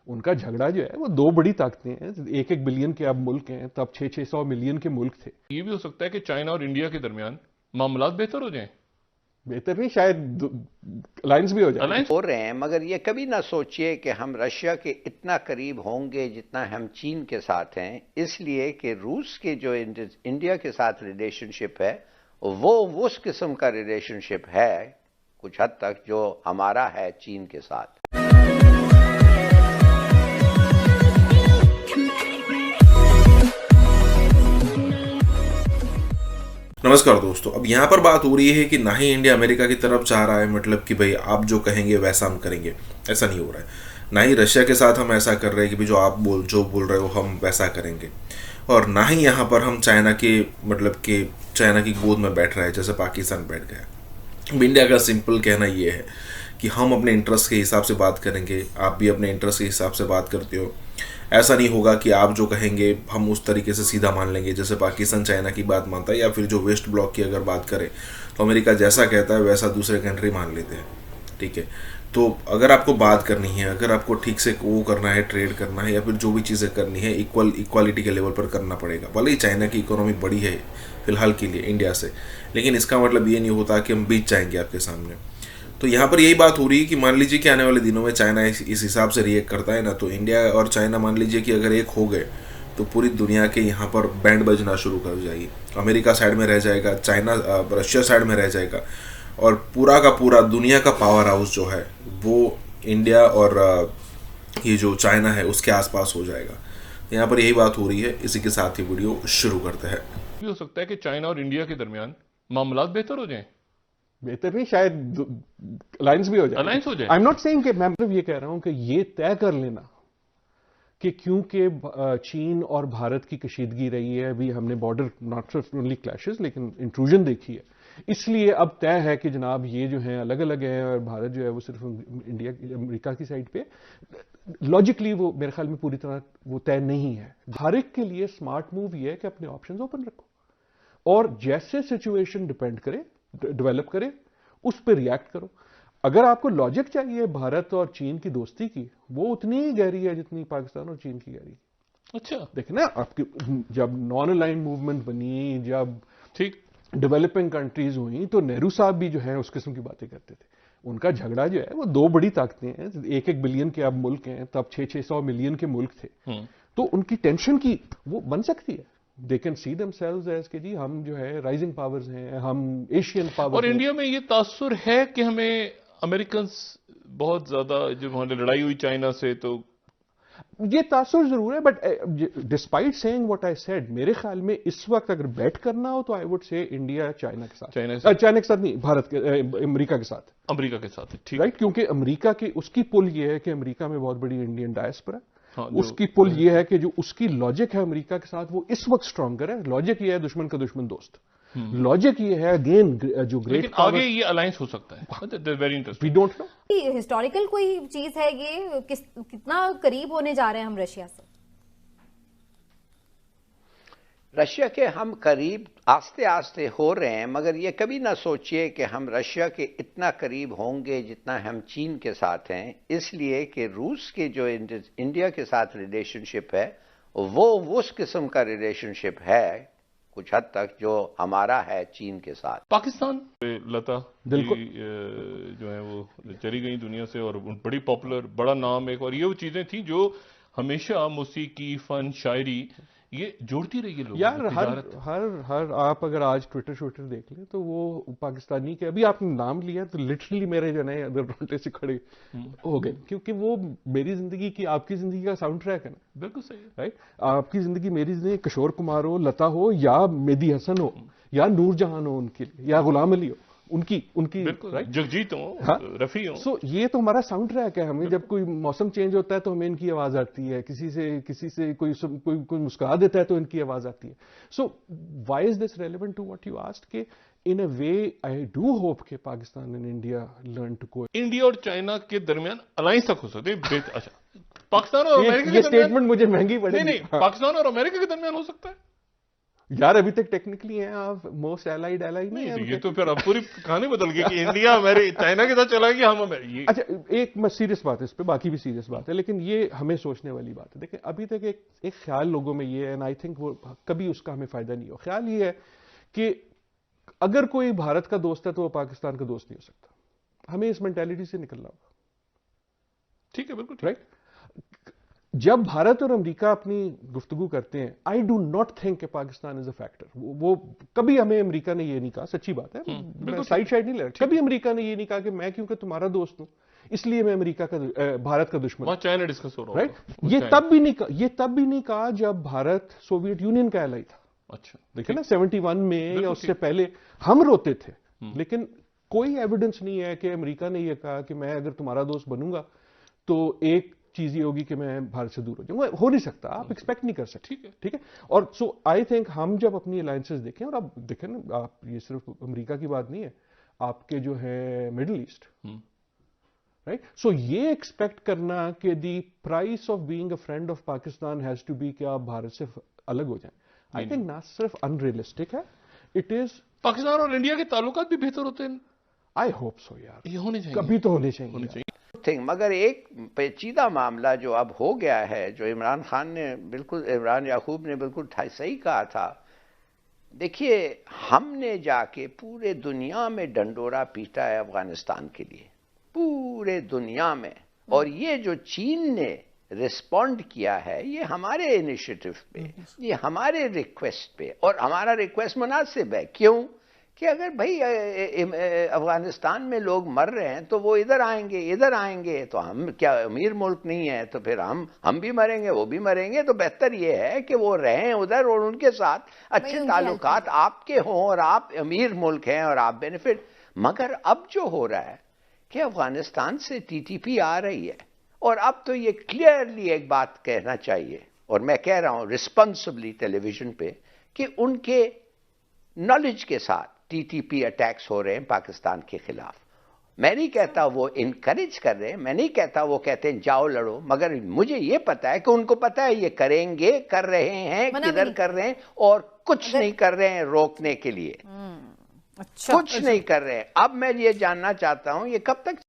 ان کا جھگڑا جو ہے وہ دو بڑی طاقتیں ہیں، 1-1 بلین کے اب ملک ہیں، تب 600 ملین کے ملک تھے۔ یہ بھی ہو سکتا ہے کہ چائنا اور انڈیا کے درمیان معاملات بہتر ہو جائیں، بہتر نہیں، شاید الائنس بھی ہو جائے۔ الائنس ہو رہے ہیں، مگر یہ کبھی نہ سوچئے کہ ہم رشیا کے اتنا قریب ہوں گے جتنا ہم چین کے ساتھ ہیں، اس لیے کہ روس کے جو انڈیا کے ساتھ ریلیشن شپ ہے وہ اس قسم کا ریلیشن شپ ہے کچھ حد تک جو ہمارا ہے چین کے ساتھ۔ نمسکار دوستو، اب یہاں پر بات ہو رہی ہے کہ نہ ہی انڈیا امریکہ کی طرف چاہ رہا ہے، مطلب کہ بھئی آپ جو کہیں گے ویسا ہم کریں گے، ایسا نہیں ہو رہا ہے۔ نہ ہی رشیا کے ساتھ ہم ایسا کر رہے ہیں کہ جو آپ بول رہے ہو ہم ویسا کریں گے، اور نہ ہی یہاں پر ہم چائنا کے مطلب کہ چائنا کی گود میں بیٹھ رہے ہیں جیسے پاکستان بیٹھ گیا۔ اب انڈیا کا سمپل کہنا یہ ہے کہ ہم اپنے انٹرسٹ کے حساب سے بات کریں گے، آپ بھی اپنے انٹرسٹ کے حساب سے بات کرتے ہو۔ ایسا نہیں ہوگا کہ آپ جو کہیں گے ہم اس طریقے سے سیدھا مان لیں گے جیسے پاکستان چائنا کی بات مانتا ہے، یا پھر جو ویسٹ بلاک کی اگر بات کرے تو امریکہ جیسا کہتا ہے ویسا دوسرے کنٹری مان لیتے ہیں، ٹھیک ہے۔ تو اگر آپ کو بات کرنی ہے، اگر آپ کو ٹھیک سے وہ کرنا ہے، ٹریڈ کرنا ہے، یا پھر جو بھی چیزیں کرنی ہے ایکوالٹی کے لیول پر کرنا پڑے گا۔ بھلے ہی چائنا کی اکانومی بڑی ہے فی الحال کے لیے انڈیا سے، لیکن اس کا مطلب یہ نہیں ہوتا کہ ہم بیچ جائیں گے آپ کے سامنے۔ تو یہاں پر یہی بات ہو رہی ہے کہ مان لیجیے کہ آنے والے دنوں میں چائنا اس حساب سے ریئیکٹ کرتا ہے نا، تو انڈیا اور چائنا مان لیجیے کہ اگر ایک ہو گئے تو پوری دنیا کے یہاں پر بینڈ بجنا شروع کر جائے گی۔ امریکہ سائڈ میں رہ جائے گا، چائنا رشیا سائڈ میں رہ جائے گا، اور پورا کا پورا دنیا کا پاور ہاؤس جو ہے وہ انڈیا اور یہ جو چائنا ہے اس کے آس پاس ہو جائے گا۔ یہاں پر یہی بات ہو رہی ہے۔ اسی کے ساتھ ہی ویڈیو شروع کرتے ہیں۔ یہ بھی ہو سکتا ہے کہ چائنا اور انڈیا کے درمیان معاملات بہتر ہو جائیں، بہتر نہیں، شاید الائنس بھی ہو جائے۔ الائنس ہو جائے۔ آئی ایم ناٹ سیئنگ کہ میں صرف یہ کہہ رہا ہوں کہ یہ طے کر لینا کہ کیونکہ چین اور بھارت کی کشیدگی رہی ہے، ابھی ہم نے بارڈر ناٹ صرف اونلی کلیشز لیکن انٹروژن دیکھی ہے، اس لیے اب طے ہے کہ جناب یہ جو ہیں الگ الگ ہیں، اور بھارت جو ہے وہ صرف انڈیا امریکہ کی سائڈ پہ، لاجکلی وہ میرے خیال میں پوری طرح وہ طے نہیں ہے۔ ہر ایک کے لیے اسمارٹ موو یہ ہے کہ اپنے آپشنز اوپن رکھو، اور جیسے سچویشن ڈیپینڈ کرے، ڈیولپ کرے، اس پہ ریئیکٹ کرو۔ اگر آپ کو لاجک چاہیے بھارت اور چین کی دوستی کی، وہ اتنی ہی گہری ہے جتنی پاکستان اور چین کی گہری ہے۔ اچھا دیکھیں نا، آپ کی جب نان الائن موومنٹ بنی، جب ٹھیک ڈیولپنگ کنٹریز ہوئیں، تو نہرو صاحب بھی جو ہیں اس قسم کی باتیں کرتے تھے۔ ان کا جھگڑا جو ہے وہ دو بڑی طاقتیں ہیں، 1-1 بلین کے اب ملک ہیں، تب 600 ملین کے ملک تھے، تو ان کی ٹینشن کی وہ بن سکتی ہے۔ They can see themselves as کہ جی ہم جو ہے رائزنگ پاورز ہیں، ہم ایشین پاورز اور ہیں۔ انڈیا میں یہ تاثر ہے کہ ہمیں امریکنز بہت زیادہ، جب ہماری لڑائی ہوئی چائنا سے تو یہ تاثر ضرور ہے، but despite saying what I said, میرے خیال میں اس وقت اگر بیٹ کرنا ہو تو I would say India China کے ساتھ، چائنا کے ساتھ نہیں، بھارت کے امریکہ کے ساتھ، امریکہ کے ساتھ، ٹھیک رائٹ، کیونکہ امریکہ کی اس کی پل یہ ہے کہ امریکہ میں بہت بڑی انڈین ڈائسپورا ہے، ہاں، اس کی پل یہ ہے کہ جو اس کی لاجک ہے امریکہ کے ساتھ وہ اس وقت اسٹرانگر ہے۔ لاجک یہ ہے دشمن کا دشمن دوست، لاجک یہ ہے اگین جو گریٹ لیکن آگے یہ الائنس ہو سکتا ہے، very interesting. We don't know. Historical کوئی چیز ہے یہ، کتنا قریب ہونے جا رہے ہیں ہم رشیا سے؟ رشیا کے ہم قریب آستے آستے ہو رہے ہیں، مگر یہ کبھی نہ سوچئے کہ ہم رشیا کے اتنا قریب ہوں گے جتنا ہم چین کے ساتھ ہیں، اس لیے کہ روس کے جو انڈیا کے ساتھ ریلیشن شپ ہے وہ اس قسم کا ریلیشن شپ ہے کچھ حد تک جو ہمارا ہے چین کے ساتھ۔ پاکستان لتا بالکل جو ہیں وہ چلی گئی دنیا سے، اور بڑی پاپولر، بڑا نام ایک، اور یہ وہ چیزیں تھیں جو ہمیشہ موسیقی، فن، شاعری یہ جوڑتی رہی ہے لوگوں یار، کو، تجارت۔ ہر آپ اگر آج ٹویٹر شوٹر دیکھ لیں تو وہ پاکستانی کے، ابھی آپ نے نام لیا تو لٹرلی میرے جو ہے ادھر رونگٹے سے کھڑے ہو گئے، کیونکہ وہ میری زندگی کی، آپ کی زندگی کا ساؤنڈ ٹریک ہے نا، بالکل صحیح ہے۔ رائٹ، آپ کی زندگی میری زندگی، کشور کمار ہو، لتا ہو، یا مہدی حسن ہو، یا نور جہان ہو ان کے لیے، یا غلام علی ہو، ان کی بالکل، رائٹ، جگجیت ہوں، رفیع ہوں۔ سو یہ تو ہمارا ساؤنڈ ٹریک ہے۔ ہمیں جب کوئی موسم چینج ہوتا ہے تو ہمیں ان کی آواز آتی ہے، کسی سے کوئی مسکرا دیتا ہے تو ان کی آواز آتی ہے۔ So why is this relevant to what you asked, کہ in a way I do hope کہ Pakistan and India learn to کو، انڈیا اور چائنا کے درمیان الائنس تک ہو سکتے ہیں۔ اچھا، پاکستان اور امریکہ یہ کے درمیان، اسٹیٹمنٹ مجھے مہنگی پڑے گی۔ نہیں، پاکستان اور امریکہ کے درمیان ہو سکتا ہے۔ یار ابھی تک ٹیکنیکلی ہیں آپ موسٹ الائیڈ نہیں ہیں. یہ تو پھر اب پوری کہانی بدل گئی کہ انڈیا ہمارے چائنا کے ساتھ چلا گیا ہم. اچھا ایک سیریس بات ہے اس پہ, باقی بھی سیریس بات ہے, لیکن یہ ہمیں سوچنے والی بات ہے. دیکھیں ابھی تک ایک خیال لوگوں میں یہ ہے, اینڈ آئی تھنک وہ کبھی اس کا ہمیں فائدہ نہیں ہو. خیال یہ ہے کہ اگر کوئی بھارت کا دوست ہے تو وہ پاکستان کا دوست نہیں ہو سکتا. ہمیں اس مینٹالٹی سے نکلنا ہوگا. ٹھیک ہے, بالکل رائٹ. جب بھارت اور امریکہ اپنی گفتگو کرتے ہیں, آئی ڈو ناٹ تھنک کہ پاکستان از اے فیکٹر. وہ کبھی ہمیں امریکہ نے یہ نہیں کہا, سچی بات ہے, سائڈ نہیں لے رہا. کبھی امریکہ نے یہ نہیں کہا کہ میں کیونکہ تمہارا دوست ہوں اس لیے میں امریکہ کا بھارت کا دشمن. چائنا ڈسکس ہو رہا رائٹ. یہ تب بھی نہیں کہا جب بھارت سوویت یونین کا ایلائی تھا. اچھا دیکھیں نا 71 میں یا اس سے پہلے ہم روتے تھے, لیکن کوئی ایویڈنس نہیں ہے کہ امریکہ نے یہ کہا کہ میں اگر تمہارا دوست بنوں گا تو ایک چیز یہ ہوگی کہ میں بھارت سے دور ہو جاؤں گا. ہو نہیں سکتا, آپ ایکسپیکٹ نہیں کر سکتے. ٹھیک ہے. اور سو آئی تھنک ہم جب اپنی الائنسز دیکھیں, اور اب دیکھیں نا, آپ یہ صرف امریکہ کی بات نہیں ہے, آپ کے جو ہے مڈل ایسٹ, رائٹ. سو یہ ایکسپیکٹ کرنا کہ the price of being a friend of Pakistan has to be کہ آپ بھارت سے الگ ہو جائیں, آئی تھنک نہ صرف ان ریئلسٹک ہے, اٹ از. پاکستان اور انڈیا کے تعلقات بھی بہتر ہوتے ہیں. آئی ہوپ سو یار, یہ ہونے چاہیے, کبھی تو ہونے چاہیے. مگر ایک پیچیدہ معاملہ جو اب ہو گیا ہے, جو عمران خان نے بالکل, عمران یعقوب نے بالکل صحیح کہا تھا. دیکھیے ہم نے جا کے پورے دنیا میں ڈنڈورا پیٹا ہے افغانستان کے لیے, پورے دنیا میں. اور یہ جو چین نے رسپونڈ کیا ہے یہ ہمارے انیشیٹو پہ, یہ ہمارے ریکویسٹ پہ, اور ہمارا ریکویسٹ مناسب ہے. کیوں کہ اگر بھائی افغانستان میں لوگ مر رہے ہیں تو وہ ادھر آئیں گے تو ہم کیا امیر ملک نہیں ہے, تو پھر ہم بھی مریں گے, وہ بھی مریں گے. تو بہتر یہ ہے کہ وہ رہیں ادھر اور ان کے ساتھ اچھے تعلقات آپ کے ہوں, اور آپ امیر ملک ہیں اور آپ بینیفٹ. مگر اب جو ہو رہا ہے کہ افغانستان سے TTP آ رہی ہے, اور اب تو یہ کلیئرلی ایک بات کہنا چاہیے, اور میں کہہ رہا ہوں ریسپانسبلی ٹیلی ویژن پہ, کہ ان کے نالج کے ساتھ TTP اٹیکس ہو رہے ہیں پاکستان کے خلاف. میں نہیں کہتا وہ انکریج کر رہے ہیں, میں نہیں کہتا وہ کہتے ہیں جاؤ لڑو, مگر مجھے یہ پتا ہے کہ ان کو پتا ہے یہ کریں گے, کر رہے ہیں, کدھر کر رہے ہیں, اور کچھ نہیں کر رہے ہیں روکنے کے لیے, کچھ نہیں کر رہے ہیں. اب میں یہ جاننا چاہتا ہوں یہ کب تک